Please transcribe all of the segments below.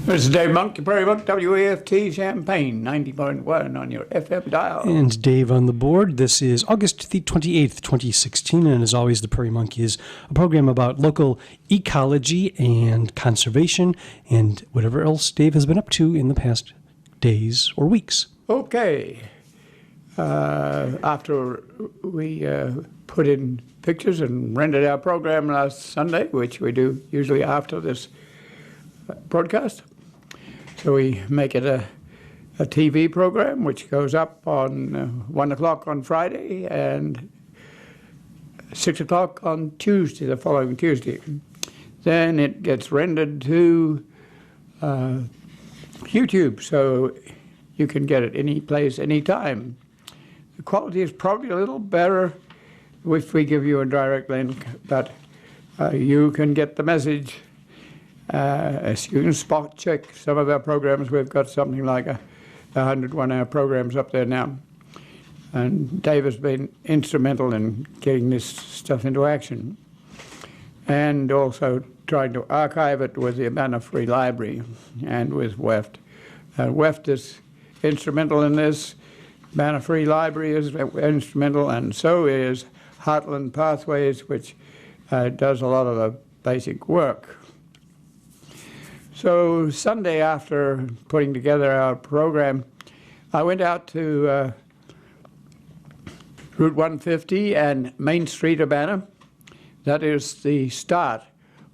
This is Dave Monk, your Prairie Monk, WAFT Champaign, 90.1 on your FM dial. And Dave on the board. This is August the 28th, 2016, and as always, the Prairie Monk is a program about local ecology and conservation and whatever else Dave has been up to in the past days or weeks. Okay. After we put in pictures and rendered our program last Sunday, which we do usually after this broadcast, so we make it a TV program which goes up on 1 o'clock on Friday and 6 o'clock on Tuesday, the following Tuesday. Then it gets rendered to YouTube, so you can get it any place, any time. The quality is probably a little better if we give you a direct link, but you can get the message. As you can spot check some of our programs. We've got something like 101-hour programs up there now. And Dave has been instrumental in getting this stuff into action. And also trying to archive it with the Urbana Free Library and with WEFT. WEFT is instrumental in this. Urbana Free Library is instrumental, and so is Heartland Pathways, which does a lot of the basic work. So Sunday, after putting together our program, I went out to Route 150 and Main Street, Urbana. That is the start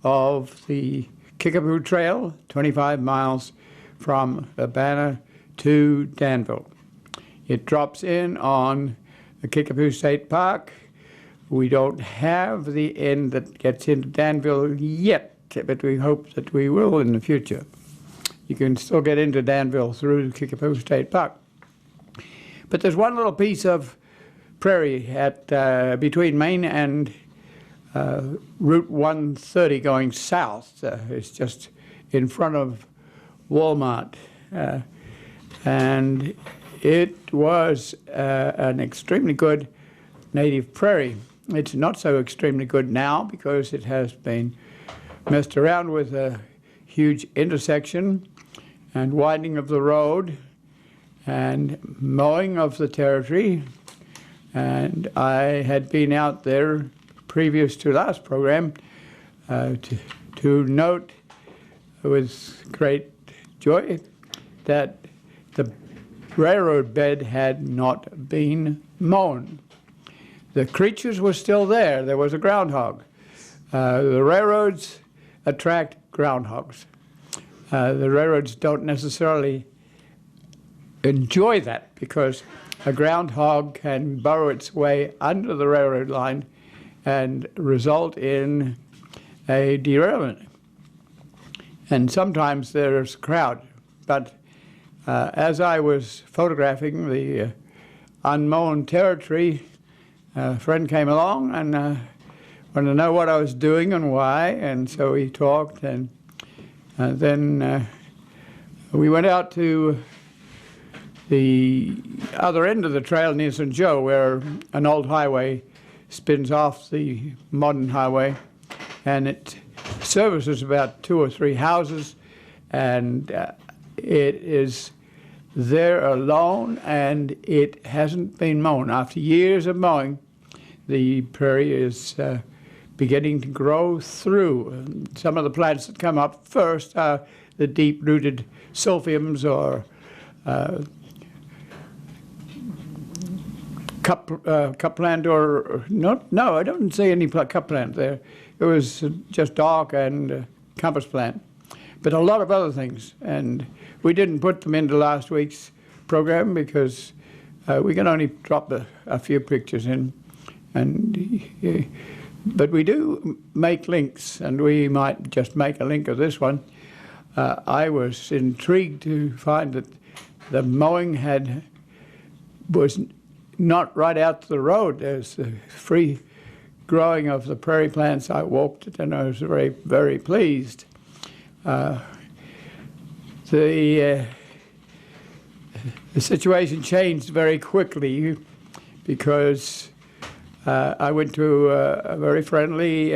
of the Kickapoo Trail, 25 miles from Urbana to Danville. It drops in on the Kickapoo State Park. We don't have the end that gets into Danville yet, but we hope that we will in the future. You can still get into Danville through Kickapoo State Park. But there's one little piece of prairie at between Main and Route 130 going south. It's just in front of Walmart. And it was an extremely good native prairie. It's not so extremely good now because it has been messed around with a huge intersection and widening of the road and mowing of the territory. And I had been out there previous to last program to note with great joy that the railroad bed had not been mown. The creatures were still there. There was a groundhog. The railroads attract groundhogs. The railroads don't necessarily enjoy that because a groundhog can burrow its way under the railroad line and result in a derailment. And sometimes there's a crowd. But as I was photographing the unmown territory, a friend came along and wanted to know what I was doing and why, and so we talked, and then we went out to the other end of the trail near St. Joe, where an old highway spins off the modern highway, and it services about 2 or 3 houses, and it is there alone, and it hasn't been mown. After years of mowing, the prairie is beginning to grow through. Some of the plants that come up first are the deep-rooted silphiums or cup plant or not. No, I don't see any cup plant there. It was just dock and compass plant, but a lot of other things. And we didn't put them into last week's program because we can only drop a few pictures in. And but we do make links, and we might just make a link of this one. I was intrigued to find that the mowing was not right out to the road. There's the free growing of the prairie plants. I walked it, and I was very, very pleased. the situation changed very quickly because I went to a very friendly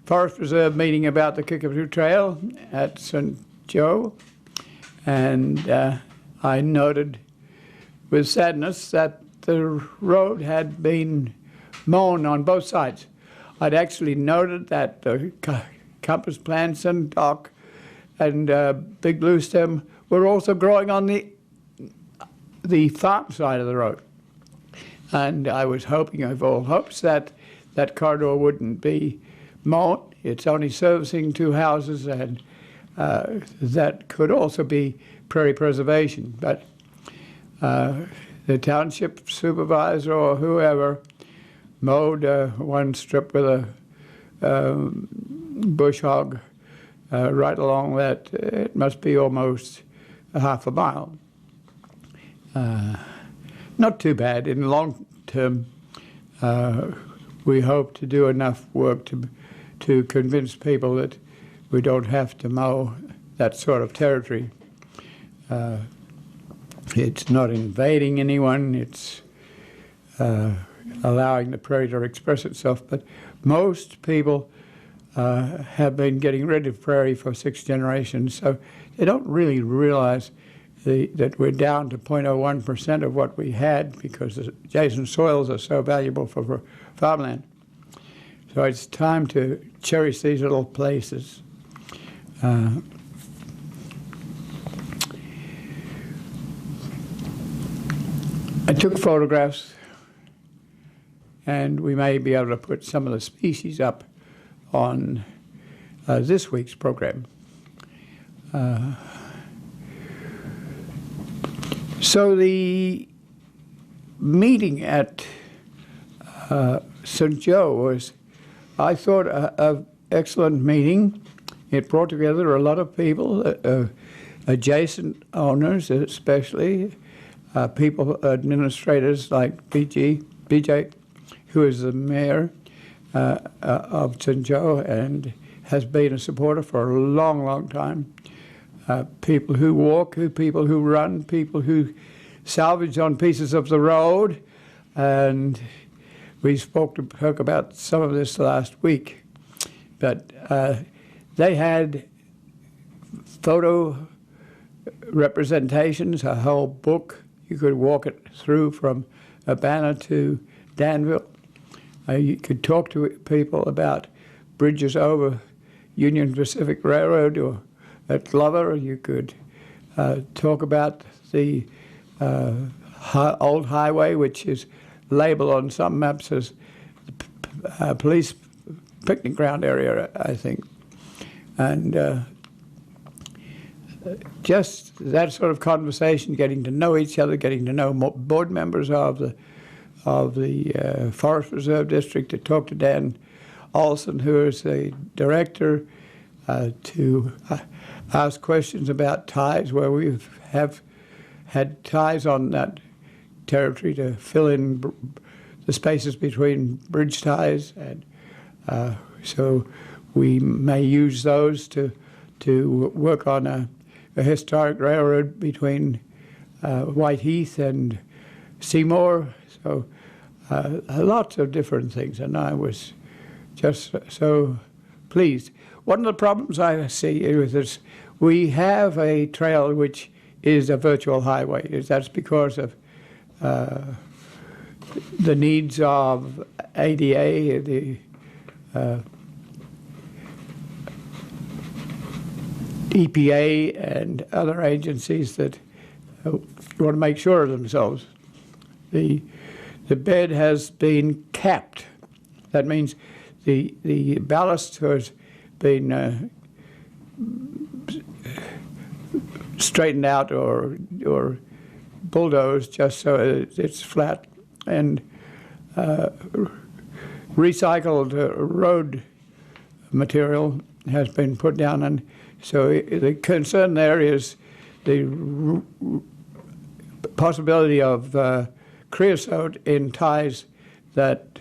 Forest Reserve meeting about the Kickapoo Trail at St. Joe, and I noted with sadness that the road had been mown on both sides. I'd actually noted that the compass plants and dock and big blue stem were also growing on the farm side of the road. And I was hoping, of all hopes, that that corridor wouldn't be mown. It's only servicing 2 houses, and that could also be prairie preservation. But the township supervisor or whoever mowed one strip with a bush hog right along that. It must be almost a half a mile. Not too bad. In the long term, we hope to do enough work to convince people that we don't have to mow that sort of territory. It's not invading anyone. It's allowing the prairie to express itself. But most people have been getting rid of prairie for 6 generations, so they don't really realize that we're down to 0.01% of what we had because the adjacent soils are so valuable for farmland. So it's time to cherish these little places. I took photographs, and we may be able to put some of the species up on this week's program. So the meeting at St. Joe was, I thought, an excellent meeting. It brought together a lot of people, adjacent owners especially, people, administrators like BJ, who is the mayor of St. Joe and has been a supporter for a long, long time. People who walk, people who run, people who salvage on pieces of the road. And we spoke about some of this last week. But they had photo representations, a whole book. You could walk it through from Urbana to Danville. You could talk to people about bridges over Union Pacific Railroad or at Glover. You could talk about the old highway, which is labeled on some maps as the police picnic ground area, I think. And just that sort of conversation, getting to know each other, getting to know board members of the Forest Reserve District, to talk to Dan Olson, who is the director, to ask questions about ties, where we have had ties on that territory to fill in the spaces between bridge ties, and so we may use those to work on a historic railroad between Whiteheath and Seymour. So lots of different things, and I was just so pleased. One of the problems I see with this, we have a trail which is a virtual highway. That's because of the needs of ADA, the EPA, and other agencies that want to make sure of themselves. The bed has been capped. That means the ballast has been straightened out or bulldozed just so it's flat, and recycled road material has been put down. And so the concern there is the possibility of creosote in ties that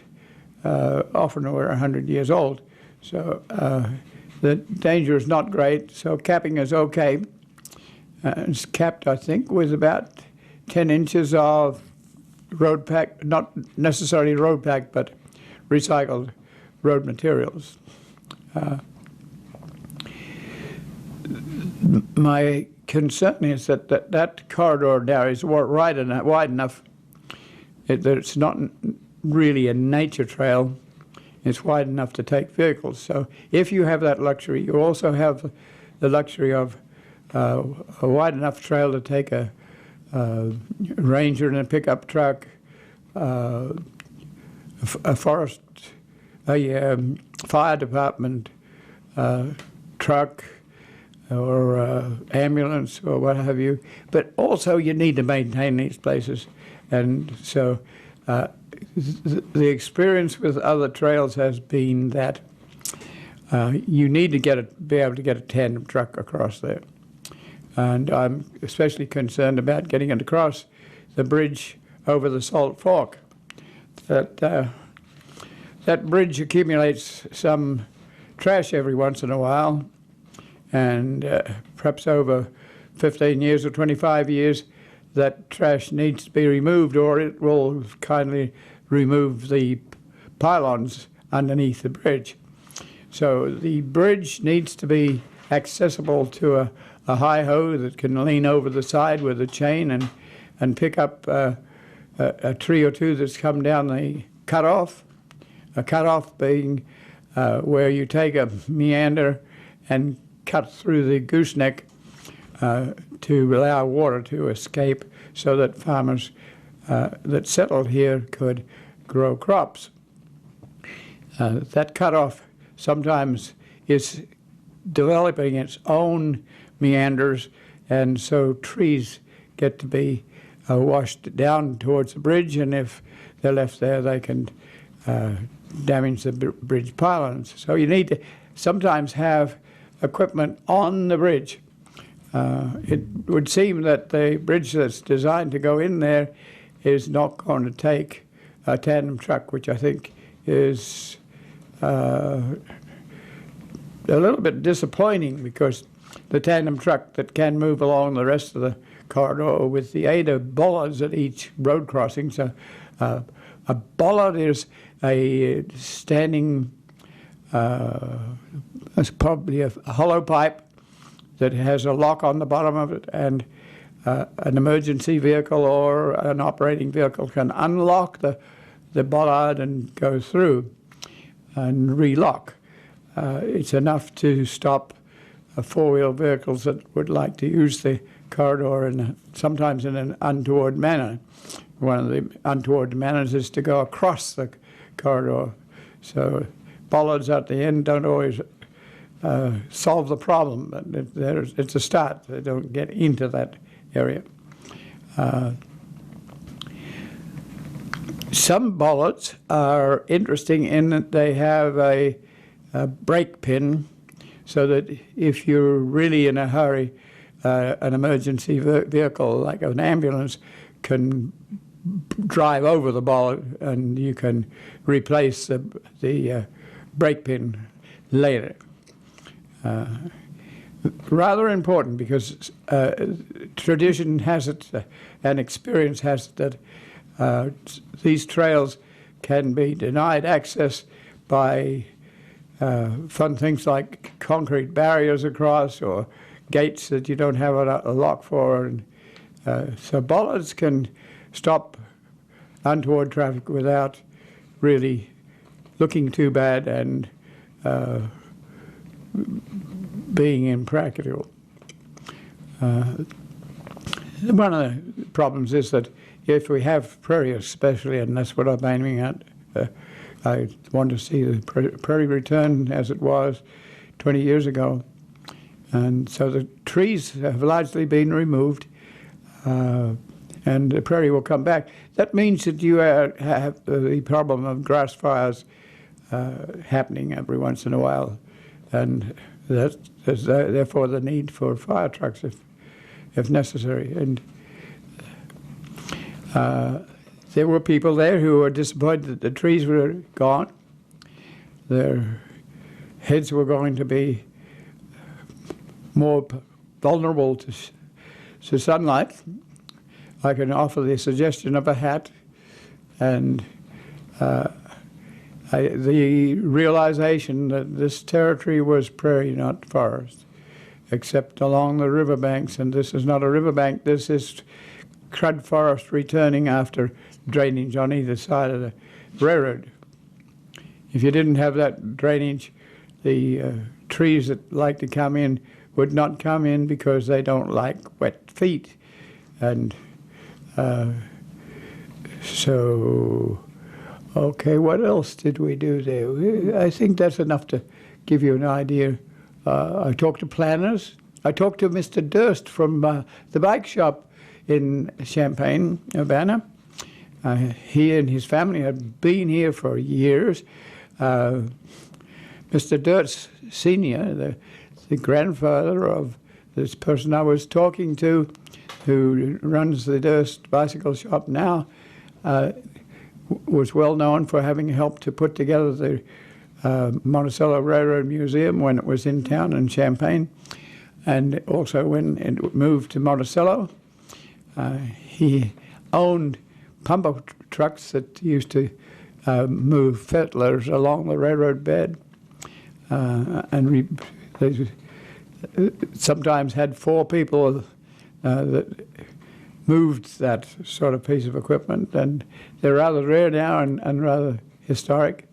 often are 100 years old. So the danger is not great, so capping is okay. It's capped, I think, with about 10 inches of road pack, not necessarily road pack, but recycled road materials. My concern is that corridor now is wide enough that it's not really a nature trail. It's wide enough to take vehicles. So if you have that luxury, you also have the luxury of a wide enough trail to take a ranger and a pickup truck, a forest, a fire department truck, or ambulance, or what have you. But also you need to maintain these places. And so the experience with other trails has been that you need to be able to get a tandem truck across there. And I'm especially concerned about getting it across the bridge over the Salt Fork. That bridge accumulates some trash every once in a while, and perhaps over 15 years or 25 years, that trash needs to be removed, or it will kindly remove the pylons underneath the bridge. So the bridge needs to be accessible to a hi-ho that can lean over the side with a chain and pick up a tree or two that's come down the cutoff. A cutoff being where you take a meander and cut through the gooseneck to allow water to escape so that farmers that settled here could grow crops. That cutoff sometimes is developing its own meanders, and so trees get to be washed down towards the bridge, and if they're left there, they can damage the bridge pylons. So you need to sometimes have equipment on the bridge. It would seem that the bridge that's designed to go in there is not going to take a tandem truck, which I think is a little bit disappointing, because the tandem truck that can move along the rest of the corridor with the aid of bollards at each road crossing. So a bollard is a standing, it's probably a hollow pipe that has a lock on the bottom of it, and an emergency vehicle or an operating vehicle can unlock the bollard and go through and relock. It's enough to stop four-wheel vehicles that would like to use the corridor sometimes in an untoward manner. One of the untoward manners is to go across the corridor. So bollards at the end don't always solve the problem, but it's a start. They don't get into that area. Some bollards are interesting in that they have a brake pin, so that if you're really in a hurry, an emergency vehicle like an ambulance can drive over the bollard, and you can replace the brake pin later. Rather important, because tradition has it and experience has it that these trails can be denied access by fun things like concrete barriers across, or gates that you don't have a lock for. And so bollards can stop untoward traffic without really looking too bad and being impractical. One of the problems is that if we have prairie especially, and that's what I'm aiming at, I want to see the prairie return as it was 20 years ago. And so the trees have largely been removed, and the prairie will come back. That means that you have the problem of grass fires happening every once in a while, and there's therefore the need for fire trucks if necessary. And there were people there who were disappointed that the trees were gone. Their heads were going to be more vulnerable to sunlight, I can offer the suggestion of a hat and the realization that this territory was prairie, not forest, except along the riverbanks. And this is not a riverbank, this is crud forest returning after drainage on either side of the railroad. If you didn't have that drainage, the trees that like to come in would not come in because they don't like wet feet. And so, okay, what else did we do there? I think that's enough to give you an idea. I talked to planners. I talked to Mr. Durst from the bike shop in Champaign, Urbana. He and his family had been here for years. Mr. Durst Sr., the grandfather of this person I was talking to, who runs the Durst bicycle shop now, was well known for having helped to put together the Monticello Railroad Museum when it was in town in Champaign, and also when it moved to Monticello. He owned pumper trucks that used to move fettlers along the railroad bed, and they sometimes had 4 people that moved that sort of piece of equipment, and they're rather rare now and rather historic.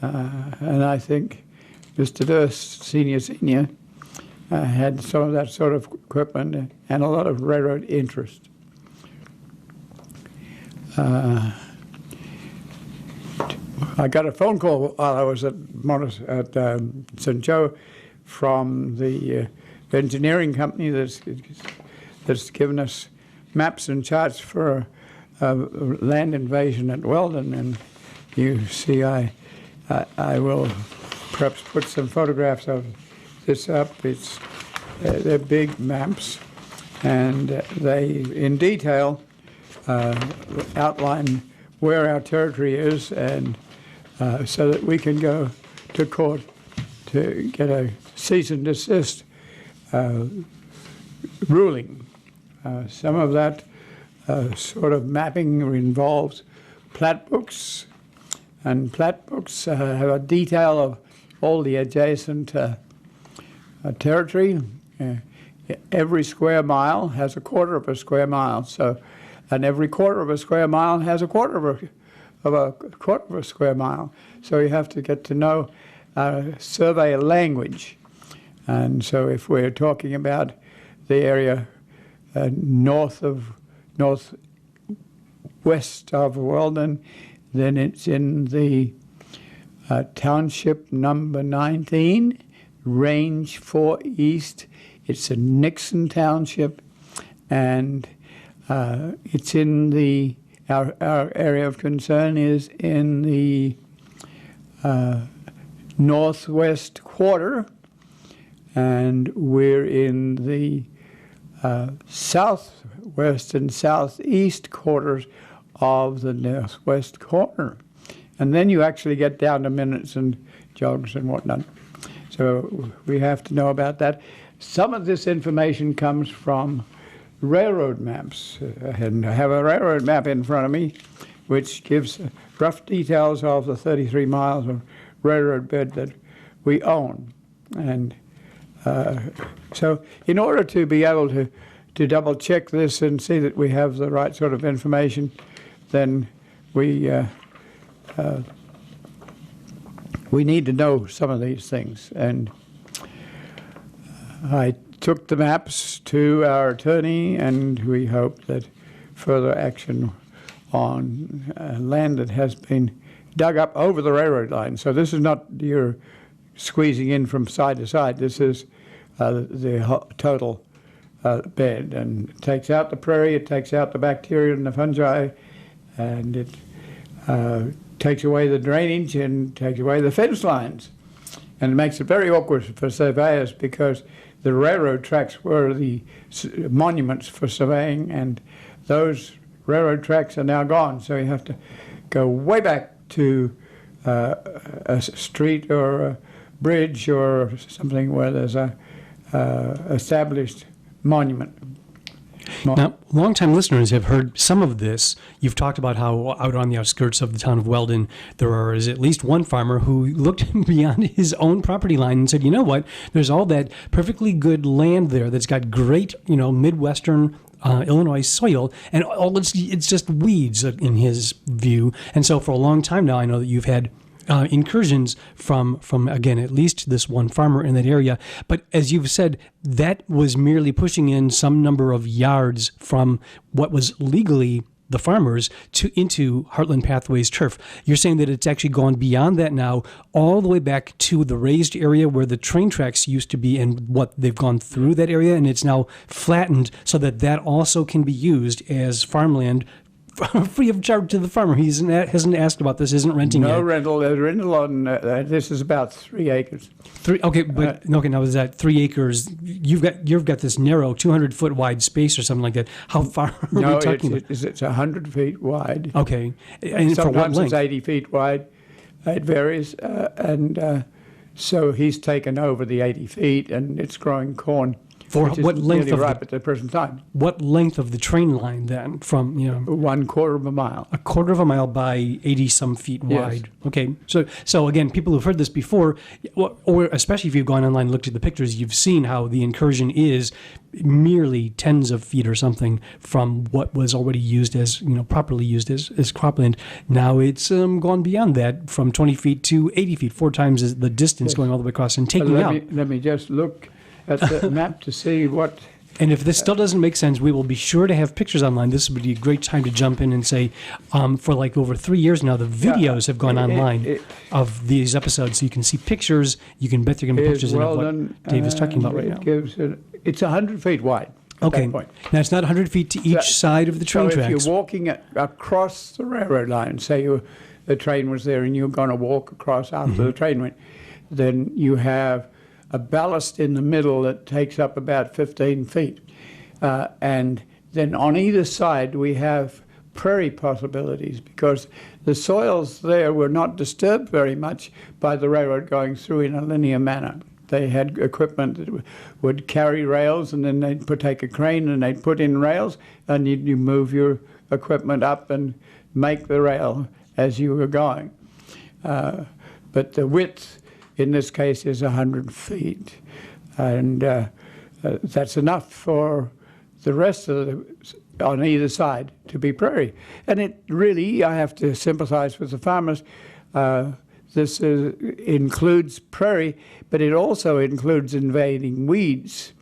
And I think Mr. Durst, Senior, had some of that sort of equipment and a lot of railroad interest. I got a phone call while I was at St. Joe from the engineering company that's given us maps and charts for land invasion at Weldon, and you see I will perhaps put some photographs of this up. They're big maps, and they in detail outline where our territory is, and so that we can go to court to get a cease and desist ruling. Some of that sort of mapping involves plat books, and plat books have a detail of all the adjacent territory. Every square mile has a quarter of a square mile, so, and every quarter of a square mile has a quarter of a square mile. So you have to get to know survey language. And so if we're talking about the area northwest of Weldon, then it's in the township number 19, range 4 east. It's a Nixon township, and it's in the our area of concern is in the northwest quarter, and we're in the southwest and southeast quarters of the northwest corner. And then you actually get down to minutes and jogs and whatnot. So we have to know about that. Some of this information comes from railroad maps. And I have a railroad map in front of me which gives rough details of the 33 miles of railroad bed that we own. And so in order to be able to double check this and see that we have the right sort of information, then we need to know some of these things. And I took the maps to our attorney, and we hope that further action on land that has been dug up over the railroad line. So this is not your squeezing in from side to side. This is the total bed, and it takes out the prairie, it takes out the bacteria and the fungi, and it takes away the drainage and takes away the fence lines. And it makes it very awkward for surveyors because the railroad tracks were the monuments for surveying, and those railroad tracks are now gone. So you have to go way back to a street or a bridge or something where there's a established monument. Now, longtime listeners have heard some of this. You've talked about how out on the outskirts of the town of Weldon, there is at least one farmer who looked beyond his own property line and said, you know what, there's all that perfectly good land there that's got great, Midwestern Illinois soil, and all it's just weeds in his view. And so for a long time now, I know that you've had incursions from again at least this one farmer in that area. But as you've said, that was merely pushing in some number of yards from what was legally the farmers into Heartland Pathways turf. You're saying that it's actually gone beyond that now, all the way back to the raised area where the train tracks used to be, and what they've gone through that area, and it's now flattened so that also can be used as farmland free of charge to the farmer. He hasn't asked about this, isn't renting No yet. rental. The rental on this is about 3 acres. Now is that 3 acres? You've got this narrow 200-foot wide space or something like that. How far are we talking about? It's 100 feet wide. Okay, and for what Sometimes length? it's 80 feet wide. It varies, so he's taken over the 80 feet, and it's growing corn. For which what is length nearly of ripe at the present time? What length of the train line then? From 1/4 of a mile. a quarter of a mile by 80 some feet Yes. wide. Okay, so again, people who've heard this before, or especially if you've gone online and looked at the pictures, you've seen how the incursion is merely tens of feet or something from what was already used as properly used as cropland. Now it's gone beyond that, from 20 feet to 80 feet, 4 times the distance, Yes. going all the way across and taking out. Let me just look at the map to see what. And if this still doesn't make sense, we will be sure to have pictures online. This would be a great time to jump in and say, for like over 3 years now, the videos have gone online of these episodes, so you can see pictures. You can bet there can be pictures of what Dave is talking about right now. It's 100 feet wide. At Okay, that point. now it's not 100 feet to each side of the train so tracks. if you're walking across the railroad line, say the train was there and you're going to walk across after the train went, then you have a ballast in the middle that takes up about 15 feet. And then on either side we have prairie possibilities, because the soils there were not disturbed very much by the railroad going through in a linear manner. They had equipment that would carry rails, and then they'd take a crane and they'd put in rails, and you move your equipment up and make the rail as you were going. But the width in this case is 100 feet, and that's enough for the rest of on either side to be prairie. And it really, I have to sympathize with the farmers. This includes prairie, but it also includes invading weeds.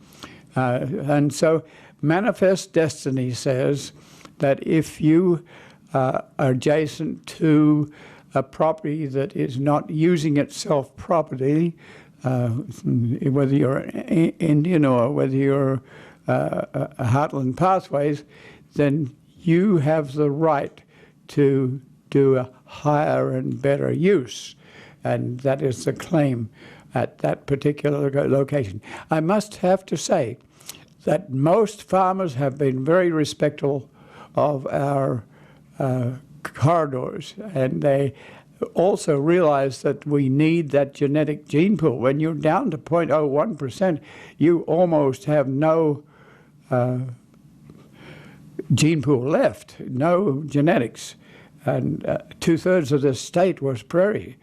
And so Manifest Destiny says that if you are adjacent to a property that is not using itself properly, whether you're Indian or whether you're a Heartland Pathways, then you have the right to do a higher and better use. And that is the claim at that particular location. I must have to say that most farmers have been very respectful of our corridors, and they also realize that we need that genetic gene pool. When you're down to 0.01%, you almost have no gene pool left, no genetics. And 2/3 of the state was prairie.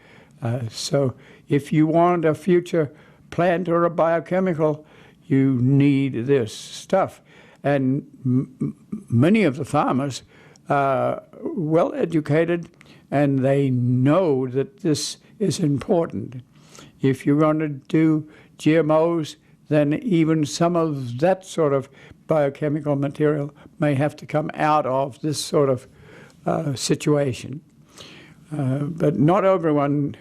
So if you want a future plant or a biochemical, you need this stuff. And many of the farmers are well educated, and they know that this is important. If you're going to do GMOs, then even some of that sort of biochemical material may have to come out of this sort of situation. But not everyone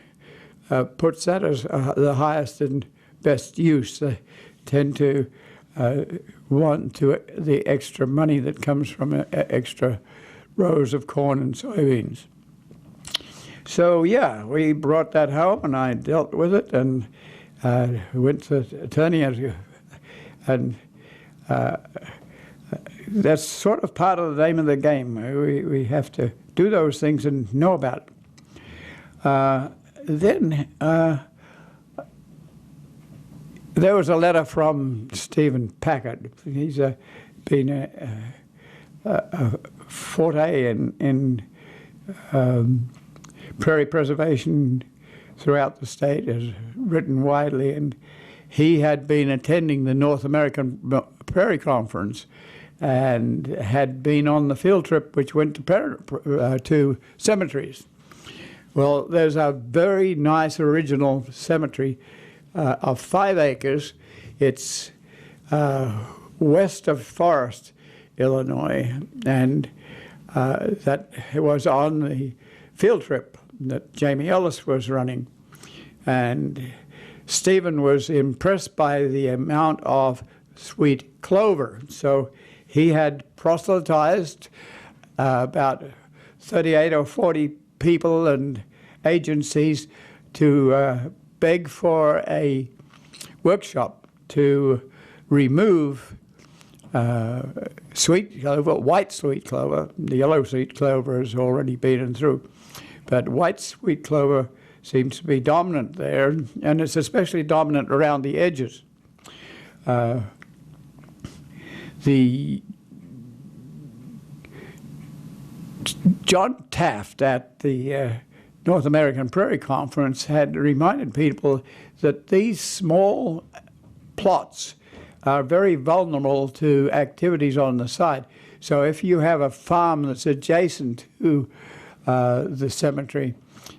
puts that as the highest and best use. They tend to want the extra money that comes from extra rows of corn and soybeans. So yeah, we brought that home, and I dealt with it, and went to the attorney, and that's sort of part of the name of the game. We have to do those things and know about it. Then there was a letter from Stephen Packard. He's a been a forte in prairie preservation throughout the state, has written widely, and he had been attending the North American Prairie Conference and had been on the field trip which went to cemeteries. Well, there's a very nice original cemetery of 5 acres. It's west of Forest, Illinois, and that was on the field trip that Jamie Ellis was running. And Stephen was impressed by the amount of sweet clover. So he had proselytized about 38 or 40 people and agencies to beg for a workshop to remove sweet clover, white sweet clover. The yellow sweet clover has already been through, but white sweet clover seems to be dominant there, and it's especially dominant around the edges. The John Taft at the North American Prairie Conference had reminded people that these small plots are very vulnerable to activities on the side. So if you have a farm that's adjacent to the cemetery,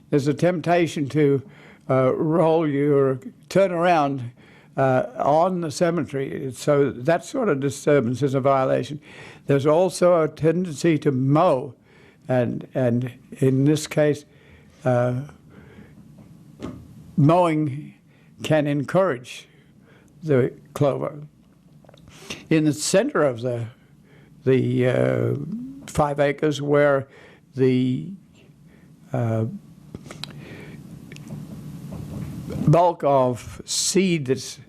there's a temptation to turn around on the cemetery. So that sort of disturbance is a violation. There's also a tendency to mow, and in this case, mowing can encourage the clover. In the center of the 5 acres where the bulk of seed that's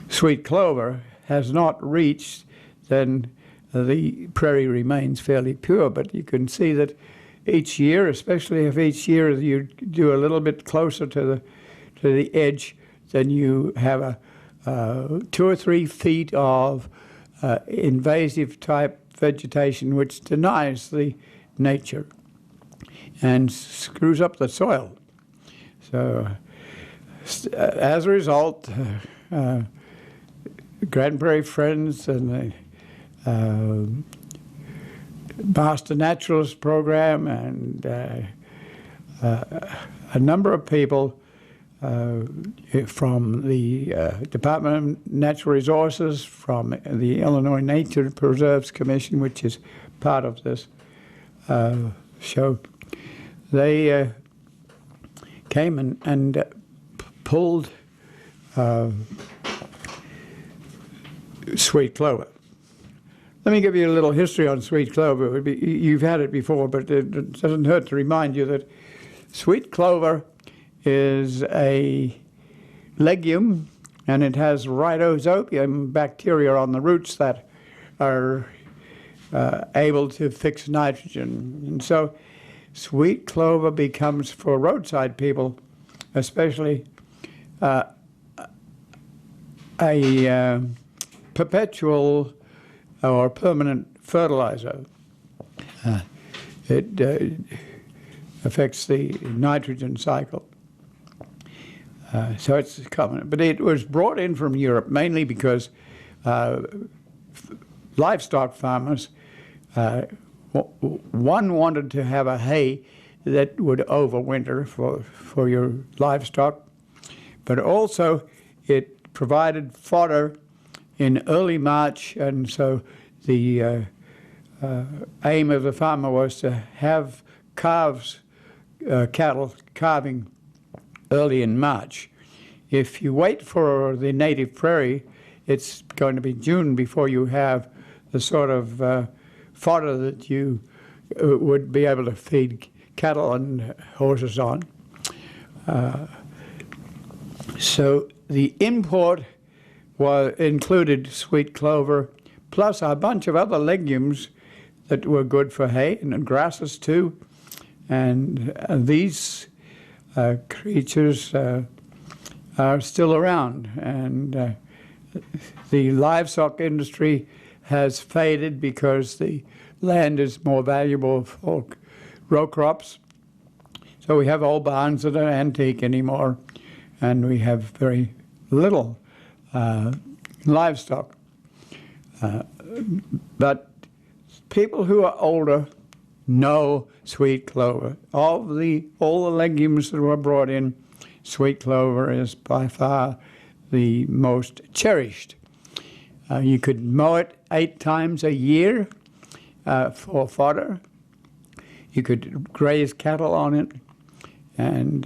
sweet clover has not reached, then the prairie remains fairly pure. But you can see that each year, especially if each year you do a little bit closer to the edge, then you have 2 or 3 feet of invasive type vegetation which denies the nature and screws up the soil. So as a result, Grand Prairie Friends and the Master Naturalist Program and a number of people from the Department of Natural Resources, from the Illinois Nature Preserves Commission, which is part of this show, they came and pulled sweet clover. Let me give you a little history on sweet clover. You've had it before, but it doesn't hurt to remind you that sweet clover is a legume, and it has rhizobium bacteria on the roots that are able to fix nitrogen. And so sweet clover becomes, for roadside people especially, a perpetual or permanent fertilizer. It affects the nitrogen cycle. So it's common. But it was brought in from Europe mainly because livestock farmers, one wanted to have a hay that would overwinter for your livestock, but also it provided fodder in early March, and so the aim of the farmer was to have cattle calving early in March. If you wait for the native prairie, it's going to be June before you have the sort of fodder that you would be able to feed cattle and horses on. So the import included sweet clover, plus a bunch of other legumes that were good for hay, and grasses too. And these creatures are still around, and the livestock industry has faded because the land is more valuable for row crops. So we have old barns that are antique anymore, and we have very little livestock. But people who are older know sweet clover. All the legumes that were brought in, sweet clover is by far the most cherished. You could mow it 8 times a year for fodder. You could graze cattle on it, and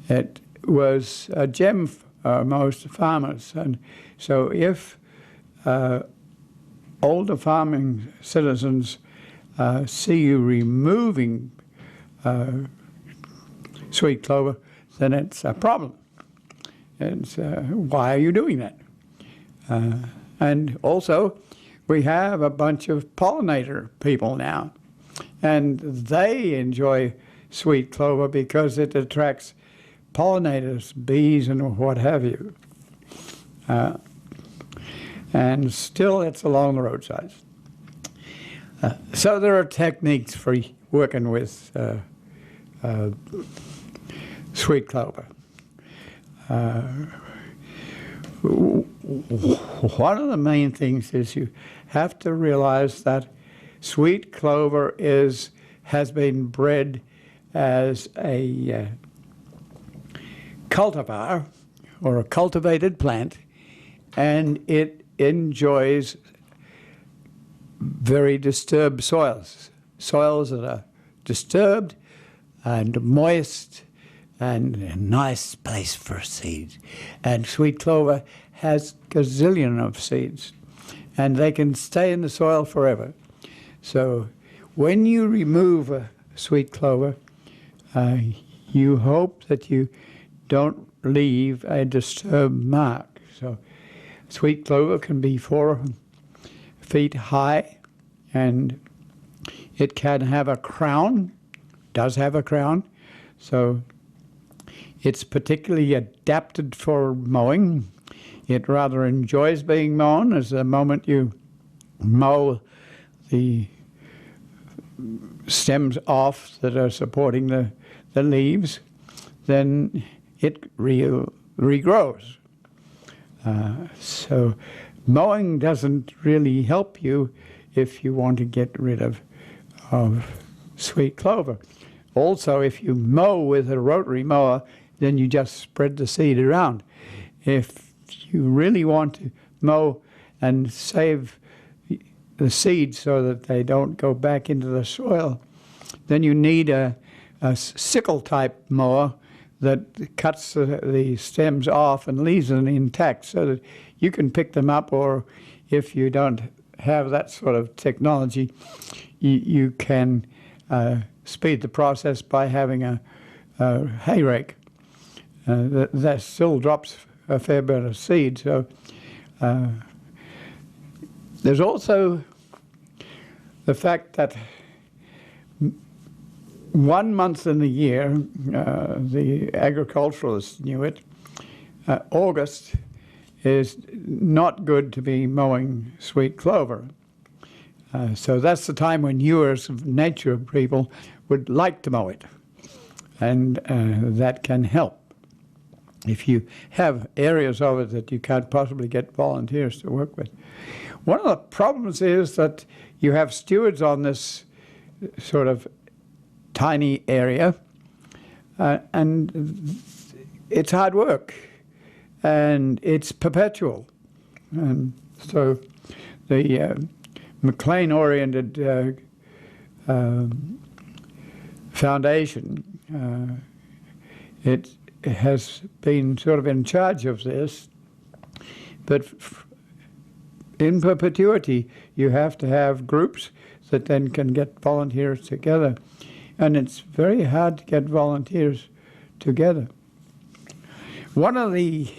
it was a gem for most farmers. And so if older farming citizens see you removing sweet clover, then it's a problem. It's why are you doing that? And also, we have a bunch of pollinator people now, and they enjoy sweet clover because it attracts pollinators, bees, and what have you. And still, it's along the roadsides. So there are techniques for working with sweet clover. One of the main things is you have to realize that sweet clover has been bred as a cultivar or a cultivated plant, and it enjoys very disturbed soils that are disturbed and moist and a nice place for seeds. And sweet clover has gazillion of seeds, and they can stay in the soil forever. So when you remove a sweet clover, you hope that you don't leave a disturbed mark. So sweet clover can be 4 feet high, and it can have a crown, does have a crown. So it's particularly adapted for mowing. It rather enjoys being mown. As the moment you mow the stems off that are supporting the leaves, then it regrows. So mowing doesn't really help you if you want to get rid of sweet clover. Also, if you mow with a rotary mower, then you just spread the seed around. If you really want to mow and save the seeds so that they don't go back into the soil, then you need a sickle-type mower that cuts the stems off and leaves them intact so that you can pick them up, or if you don't have that sort of technology, you can speed the process by having a hay rake. That still drops a fair bit of seed. So there's also the fact that 1 month in the year, the agriculturalists knew it, August is not good to be mowing sweet clover. So that's the time when you as nature people would like to mow it, and that can help. If you have areas of it that you can't possibly get volunteers to work with. One of the problems is that you have stewards on this sort of tiny area, and it's hard work, and it's perpetual. And so the McLean-oriented foundation, it has been sort of in charge of this, but in perpetuity you have to have groups that then can get volunteers together, and it's very hard to get volunteers together. One of the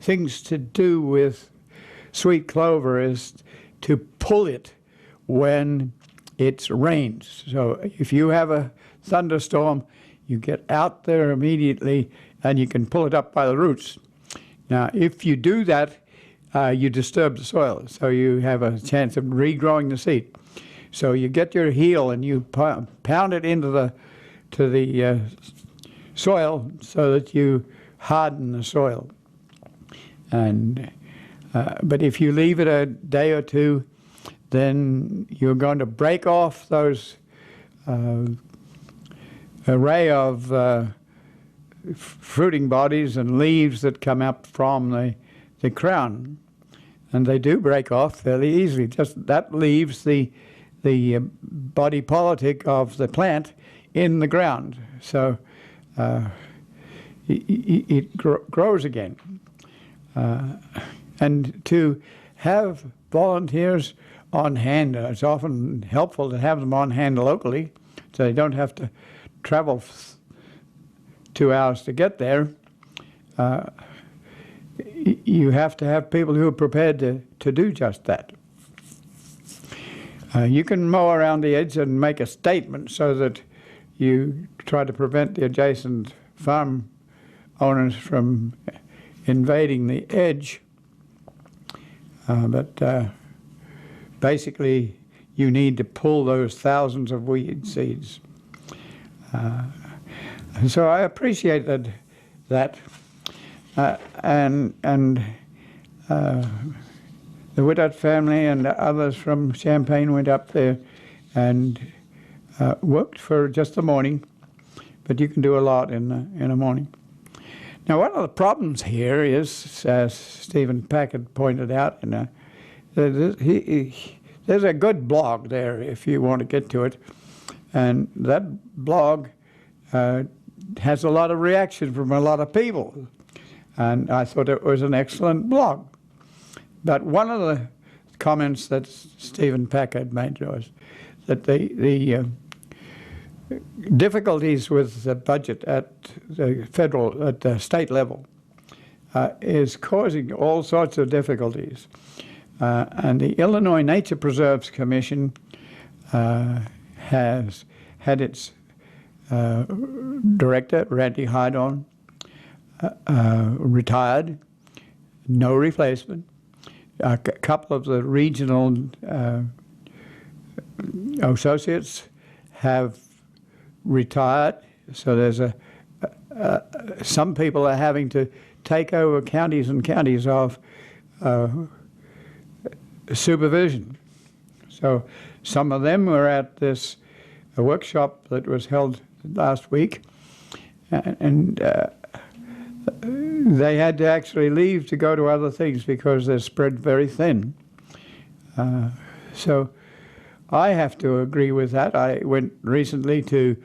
things to do with sweet clover is to pull it when it rains. So if you have a thunderstorm, you get out there immediately and you can pull it up by the roots. Now, if you do that you disturb the soil, so you have a chance of regrowing the seed. So you get your heel and you pound it into the soil so that you harden the soil. And but if you leave it a day or two, then you're going to break off those array of fruiting bodies and leaves that come up from the crown. And they do break off fairly easily. Just that leaves the body politic of the plant in the ground. So it grows again. And to have volunteers on hand, it's often helpful to have them on hand locally so they don't have to travel 2 hours to get there. You have to have people who are prepared to do just that. You can mow around the edge and make a statement so that you try to prevent the adjacent farm owners from invading the edge. But basically, you need to pull those thousands of weed seeds. So I appreciated that. And the Wittert family and others from Champaign went up there and worked for just the morning, but you can do a lot in a morning. Now, one of the problems here is, as Stephen Packard pointed out, and there's a good blog there if you want to get to it, and that blog has a lot of reaction from a lot of people, and I thought it was an excellent blog. But one of the comments that Stephen Packard made was that the difficulties with the budget at the state level is causing all sorts of difficulties. And the Illinois Nature Preserves Commission has had its director, Randy Hydon, retired, no replacement. A couple of the regional associates have retired, so there's some people are having to take over counties and counties of supervision. So some of them were at this workshop that was held last week, and they had to actually leave to go to other things because they're spread very thin. So I have to agree with that. I went recently to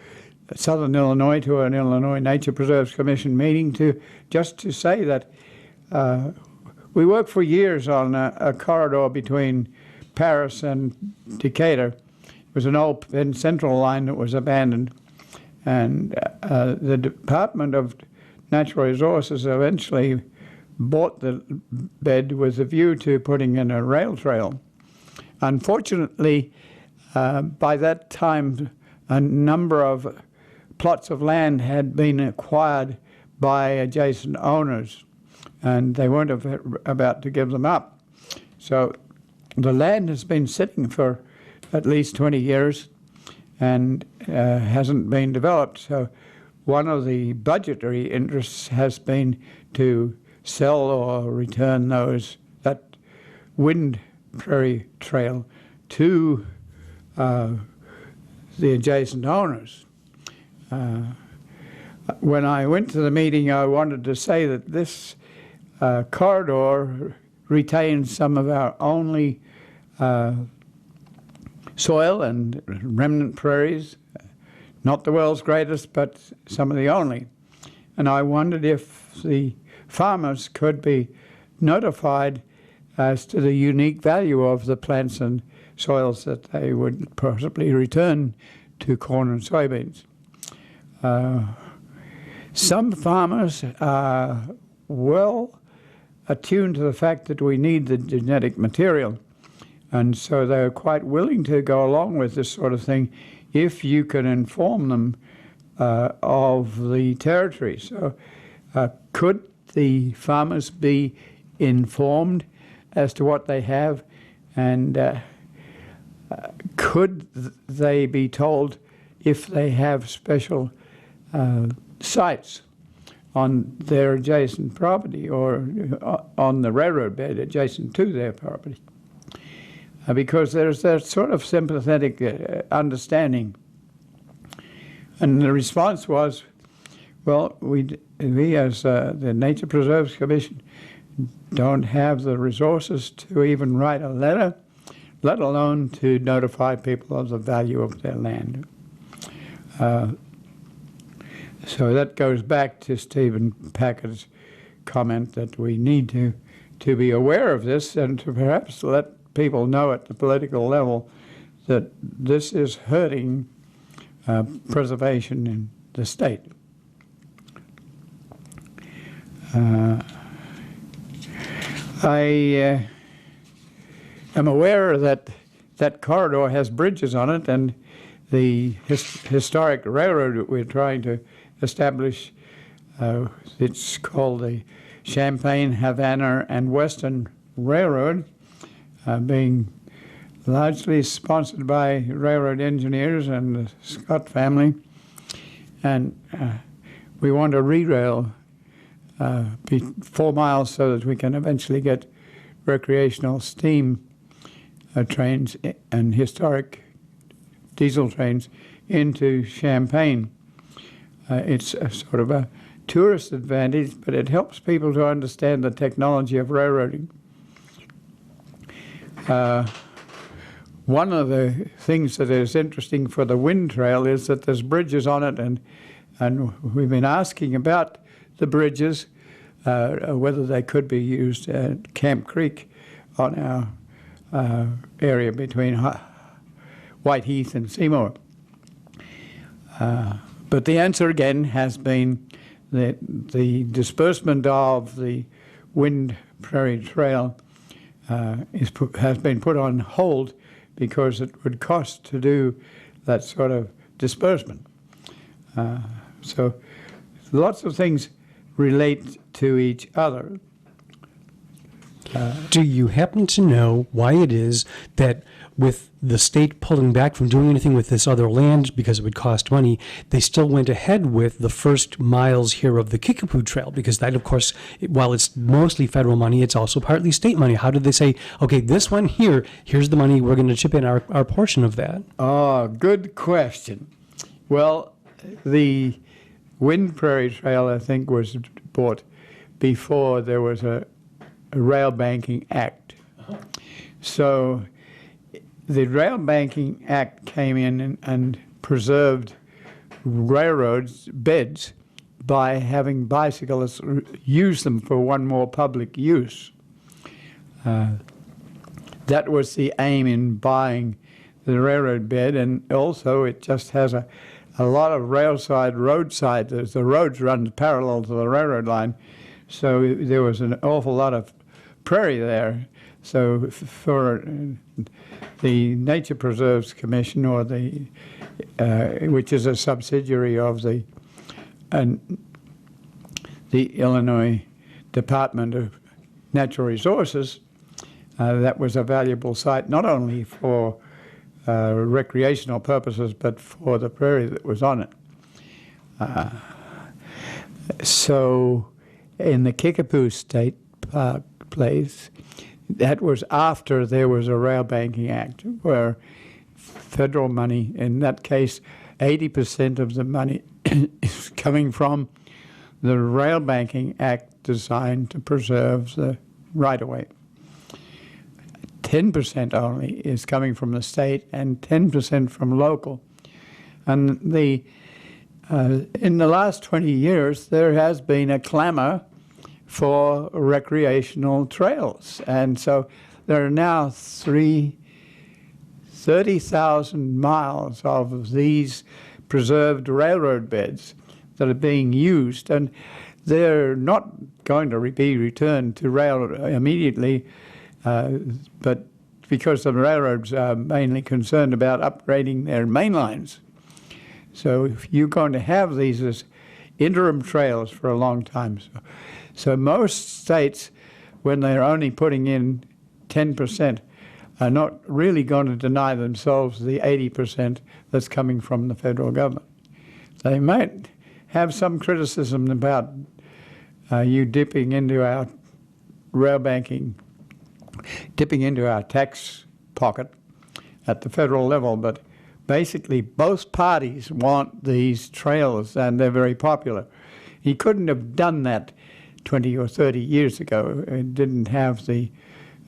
Southern Illinois to an Illinois Nature Preserves Commission meeting to say that we worked for years on a corridor between Paris and Decatur. It was an old Penn Central line that was abandoned, and the Department of Natural Resources eventually bought the bed with a view to putting in a rail trail. Unfortunately, by that time, a number of plots of land had been acquired by adjacent owners, and they weren't about to give them up. So the land has been sitting for at least 20 years and hasn't been developed. So one of the budgetary interests has been to sell or return that wind prairie trail to the adjacent owners. When I went to the meeting, I wanted to say that this corridor retains some of our only soil and remnant prairies, not the world's greatest, but some of the only. And I wondered if the farmers could be notified as to the unique value of the plants and soils that they would possibly return to corn and soybeans. Some farmers are well attuned to the fact that we need the genetic material, and so they're quite willing to go along with this sort of thing if you can inform them of the territory. So could the farmers be informed as to what they have, and could they be told if they have special sites on their adjacent property or on the railroad bed adjacent to their property? Because there's that sort of sympathetic understanding. And the response was, well, we as the Nature Preserves Commission don't have the resources to even write a letter, let alone to notify people of the value of their land. So that goes back to Stephen Packett's comment that we need to be aware of this and to perhaps let people know at the political level that this is hurting preservation in the state. I am aware that that corridor has bridges on it, and the historic railroad that we're trying to establish, it's called the Champaign, Havana, and Western Railroad, being largely sponsored by railroad engineers and the Scott family. And we want to re-rail 4 miles so that we can eventually get recreational steam trains and historic diesel trains into Champaign. It's a sort of a tourist advantage, but it helps people to understand the technology of railroading. One of the things that is interesting for the wind trail is that there's bridges on it, and we've been asking about the bridges, whether they could be used at Camp Creek on our area between Whiteheath and Seymour. But the answer again has been that the disbursement of the Wind Prairie Trail has been put on hold because it would cost to do that sort of disbursement. So lots of things relate to each other. Do you happen to know why it is that with the state pulling back from doing anything with this other land because it would cost money, they still went ahead with the first miles here of the Kickapoo Trail? Because that, of course, while it's mostly federal money, it's also partly state money. How did they say, okay, this one here, here's the money, we're going to chip in our portion of that? Oh, good question. Well, the Wind Prairie Trail, I think, was bought before there was a Rail Banking Act. So the Rail Banking Act came in and preserved railroads beds by having bicyclists use them for one more public use. That was the aim in buying the railroad bed, and also it just has a lot of roadside. The roads run parallel to the railroad line, so there was an awful lot of prairie there. So for the Nature Preserves Commission, or the which is a subsidiary of the Illinois Department of Natural Resources, that was a valuable site not only for recreational purposes but for the prairie that was on it. So in the Kickapoo State Park place, that was after there was a Rail Banking Act, where federal money, in that case 80% of the money is coming from the Rail Banking Act designed to preserve the right-of-way. 10% only is coming from the state and 10% from local. And in the last 20 years, there has been a clamor for recreational trails. And so there are now 30,000 miles of these preserved railroad beds that are being used, and they're not going to be returned to rail immediately, but because the railroads are mainly concerned about upgrading their main lines. So if you're going to have these as interim trails for a long time. So most states, when they're only putting in 10% are not really going to deny themselves the 80% that's coming from the federal government. They might have some criticism about you dipping into our rail banking, dipping into our tax pocket at the federal level, but basically both parties want these trails and they're very popular. He couldn't have done that 20 or 30 years ago. It didn't have the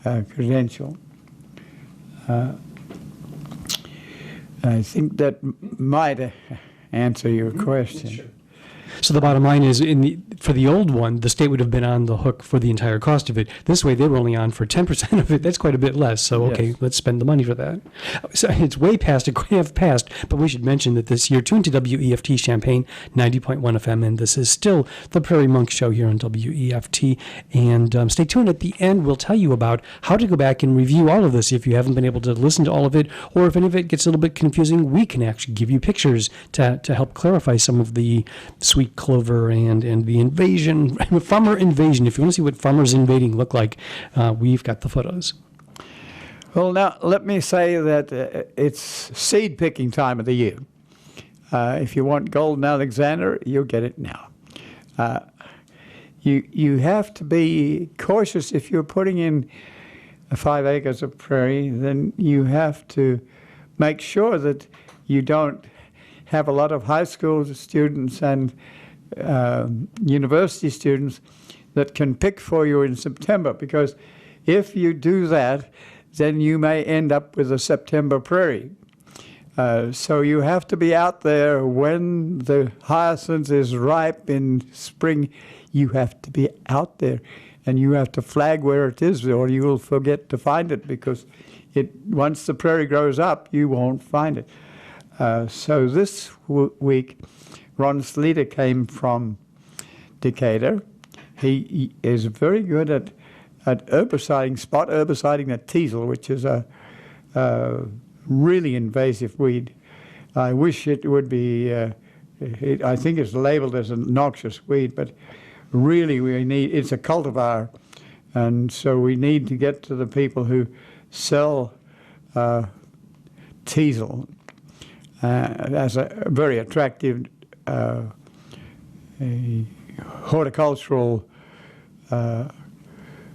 credential. I think that might answer your question. Sure. So the bottom line is, for the old one, the state would have been on the hook for the entire cost of it. This way, they were only on for 10% of it. That's quite a bit less. So, okay, Yes. let's spend the money for that. So it's way past, it could have passed, but we should mention that this year, tuned to WEFT Champaign, 90.1 FM, and this is still the Prairie Monk Show here on WEFT. And stay tuned. At the end, we'll tell you about how to go back and review all of this if you haven't been able to listen to all of it, or if any of it gets a little bit confusing, we can actually give you pictures to help clarify some of the sweet clover and the invasion, farmer invasion. If you want to see what farmers invading look like, we've got the photos. Well, now, let me say that it's seed picking time of the year. If you want Golden Alexander, you'll get it now. You have to be cautious. If you're putting in 5 acres of prairie, then you have to make sure that you don't have a lot of high school students and university students that can pick for you in September, because if you do that, then you may end up with a September prairie. So you have to be out there when the hyacinth is ripe in spring. You have to be out there, and you have to flag where it is, or you will forget to find it, because once the prairie grows up, you won't find it. So this week, Ron Sleater came from Decatur. He is very good at herbiciding, spot herbiciding the teasel, which is a really invasive weed. I wish it would be, I think it's labeled as a noxious weed, but really it's a cultivar. And so we need to get to the people who sell teasel as a very attractive a horticultural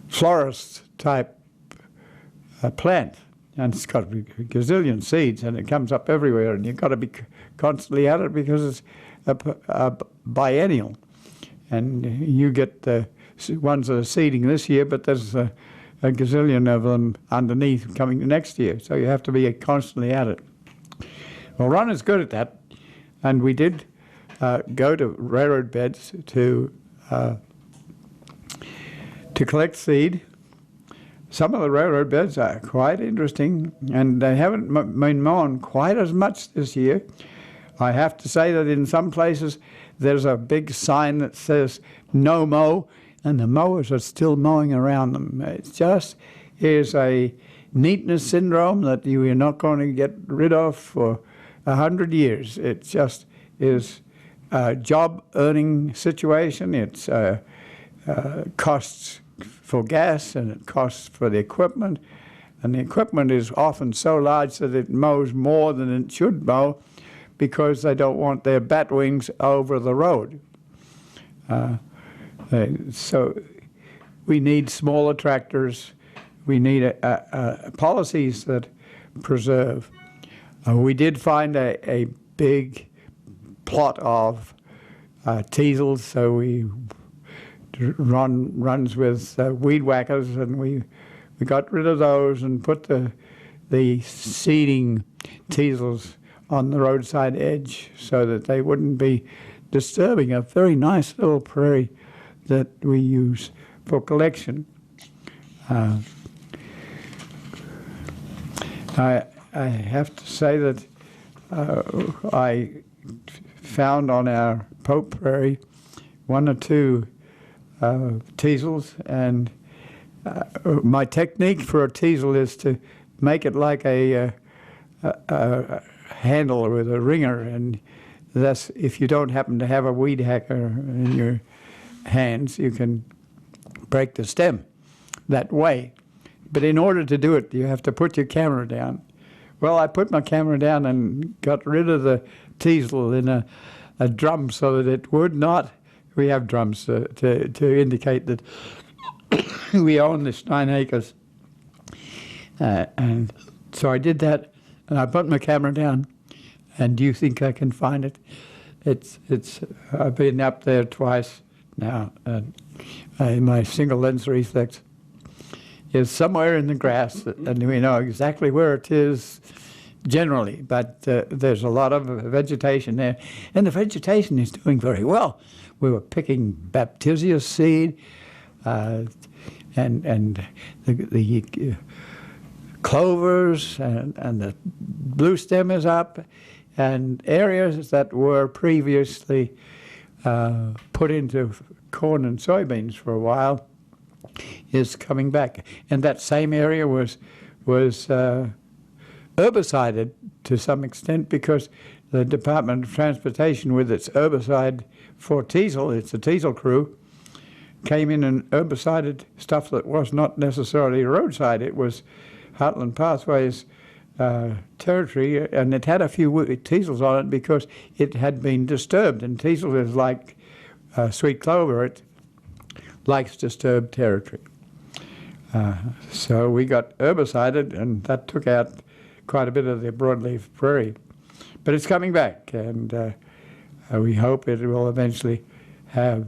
florist type plant, and it's got a gazillion seeds, and it comes up everywhere, and you've got to be constantly at it because it's a biennial, and you get the ones that are seeding this year, but there's a gazillion of them underneath coming next year, so you have to be constantly at it. Well, Ron is good at that, and we did go to railroad beds to collect seed. Some of the railroad beds are quite interesting, and they haven't been mown quite as much this year. I have to say that in some places there's a big sign that says no mow, and the mowers are still mowing around them. It just is a neatness syndrome that you are not going to get rid of for 100 years. It just is a job-earning situation. It's costs for gas, and it costs for the equipment. And the equipment is often so large that it mows more than it should mow because they don't want their bat wings over the road. So we need smaller tractors. We need policies that preserve. We did find a big plot of teasels, so we runs with weed whackers, and we got rid of those and put the seeding teasels on the roadside edge so that they wouldn't be disturbing a very nice little prairie that we use for collection. I have to say that I found on our Pope Prairie 1 or 2 teasels, and my technique for a teasel is to make it like a handle with a ringer, and thus if you don't happen to have a weed hacker in your hands, you can break the stem that way. But in order to do it, you have to put your camera down. Well, I put my camera down and got rid of the teasel in a drum so that it would not. We have drums to indicate that we own this 9 acres. And so I did that, and I put my camera down. And do you think I can find it? I've been up there twice now, and my single lens reflex is somewhere in the grass, and we know exactly where it is generally, but there's a lot of vegetation there, and the vegetation is doing very well. We were picking baptisia seed, and the clovers, and the blue stem is up, and areas that were previously put into corn and soybeans for a while is coming back. And that same area was herbicided to some extent because the Department of Transportation, with its herbicide for teasel, it's a teasel crew, came in and herbicided stuff that was not necessarily roadside. It was Heartland Pathways territory, and it had a few teasels on it because it had been disturbed. And teasel is like sweet clover; it likes disturbed territory. So we got herbicided, and that took out quite a bit of the broadleaf prairie. But it's coming back, and we hope it will eventually have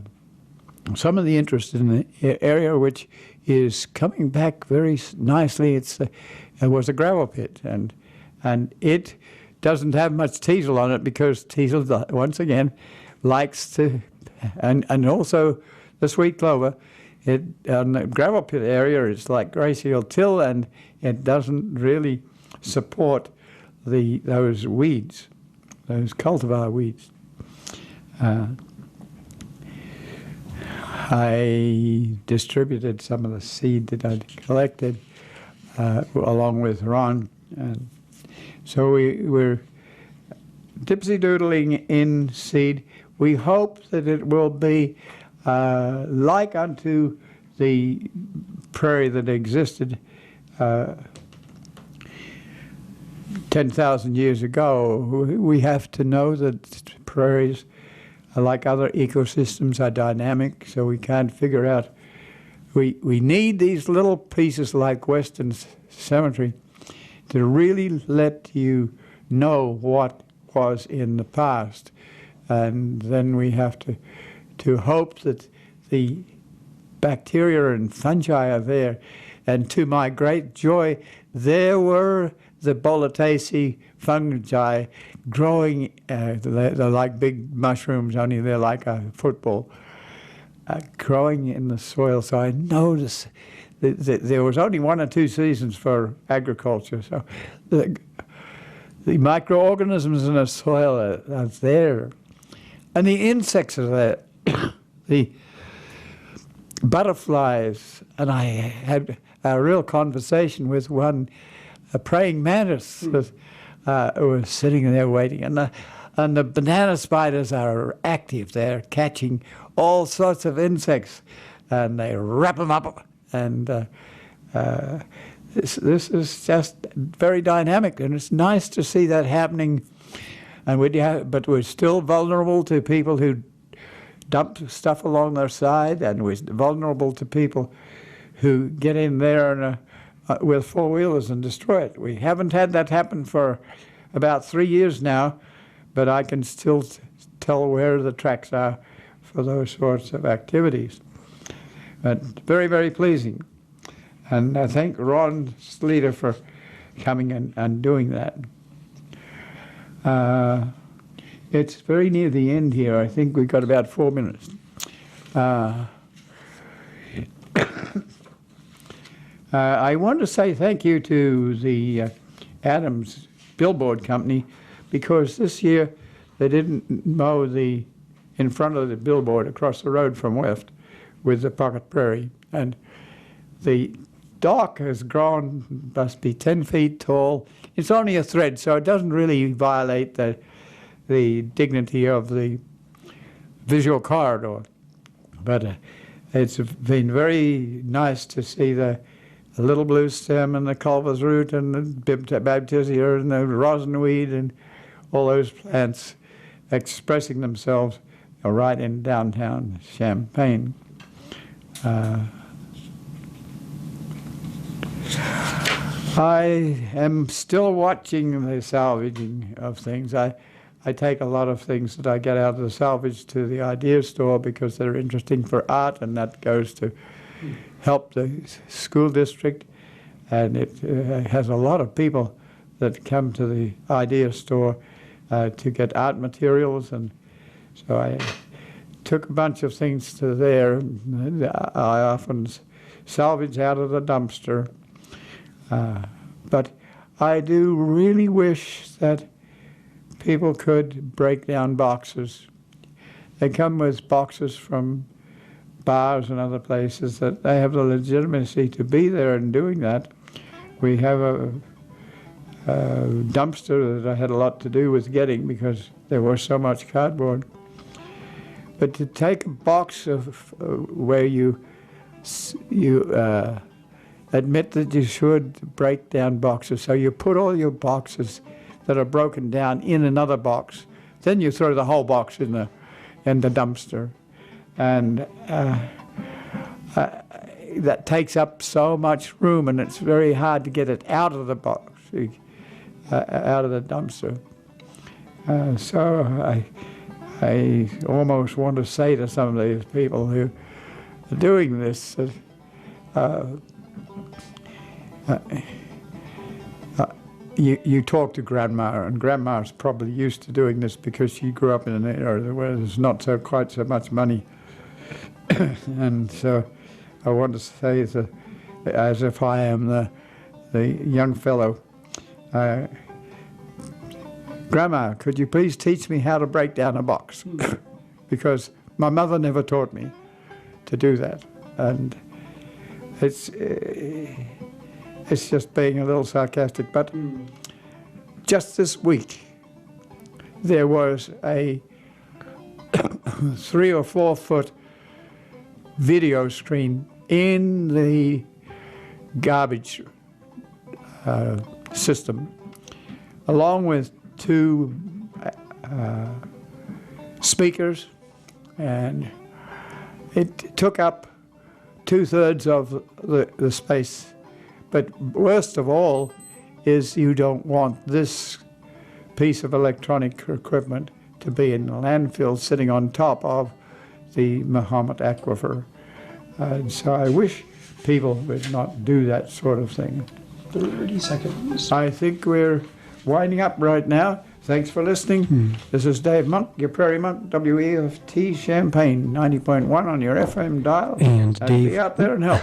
some of the interest in the area, which is coming back very nicely. It was a gravel pit, and it doesn't have much teasel on it because teasel, once again, likes to, and also the sweet clover. On the gravel pit area, it's like gray seal till, and it doesn't really support those weeds, those cultivar weeds. I distributed some of the seed that I'd collected along with Ron. And so we're dipsy-doodling in seed. We hope that it will be like unto the prairie that existed 10,000 years ago. We have to know that prairies, like other ecosystems, are dynamic, so we can't figure out. We need these little pieces like Western Cemetery to really let you know what was in the past. And then we have to hope that the bacteria and fungi are there. And to my great joy, there were the Boletaceae fungi growing. They're like big mushrooms, only they're like a football, growing in the soil. So I noticed that there was only 1 or 2 seasons for agriculture. So the microorganisms in the soil are there. And the insects are there. The butterflies. And I had a real conversation with one, a praying mantis who was sitting there waiting. And the banana spiders are active. They're catching all sorts of insects, and they wrap them up. And this is just very dynamic, and it's nice to see that happening. And but we're still vulnerable to people who dump stuff along their side, and we're vulnerable to people who get in there with four-wheelers and destroy it. We haven't had that happen for about 3 years now, but I can still tell where the tracks are for those sorts of activities. But very, very pleasing. And I thank Ron Sleater for coming and doing that. It's very near the end here. I think we've got about 4 minutes. I want to say thank you to the Adams Billboard Company, because this year they didn't mow in front of the billboard across the road from West with the pocket prairie. And the dock has grown, must be 10 feet tall. It's only a thread, so it doesn't really violate the dignity of the visual corridor. But it's been very nice to see the the little blue stem and the culver's root and the baptisia and the rosinweed and all those plants expressing themselves right in downtown Champaign. I am still watching the salvaging of things. I take a lot of things that I get out of the salvage to the idea store because they're interesting for art, and that goes to help the school district. And it has a lot of people that come to the idea store to get art materials, and so I took a bunch of things to there. I often salvage out of the dumpster. But I do really wish that people could break down boxes. They come with boxes from bars and other places that they have the legitimacy to be there and doing that. We have a dumpster that I had a lot to do with getting because there was so much cardboard. But to take a box of where you admit that you should break down boxes. So you put all your boxes that are broken down in another box. Then you throw the whole box in the dumpster. And that takes up so much room, and it's very hard to get it out of the box, out of the dumpster. So I almost want to say to some of these people who are doing this that you talk to Grandma, and Grandma's probably used to doing this because she grew up in an area where there's not quite so much money. And so I want to say, as if I am the young fellow, Grandma, could you please teach me how to break down a box? Because my mother never taught me to do that. And it's just being a little sarcastic, but just this week there was a 3 or 4 foot video screen in the garbage system, along with 2 speakers, and it took up 2/3 of the space. But worst of all is you don't want this piece of electronic equipment to be in the landfill sitting on top of the Mahomet Aquifer. And so I wish people would not do that sort of thing. 30 seconds. I think we're winding up right now. Thanks for listening. This is Dave Monk, your Prairie Monk, WEFT Champaign, 90.1 on your FM dial. And Dave, be out there and help.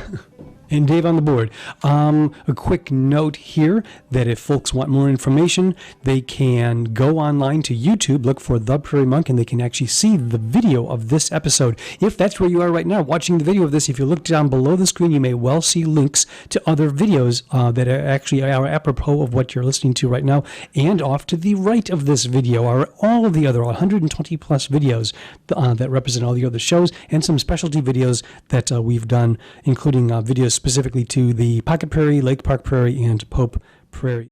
And Dave on the board. A quick note here that if folks want more information, they can go online to YouTube, look for The Prairie Monk, and they can actually see the video of this episode. If that's where you are right now, watching the video of this, if you look down below the screen, you may well see links to other videos that are actually apropos of what you're listening to right now. And off to the right of this video are all of the other 120 plus videos that represent all the other shows, and some specialty videos that we've done, including videos specifically to the Pocket Prairie, Lake Park Prairie, and Pope Prairie.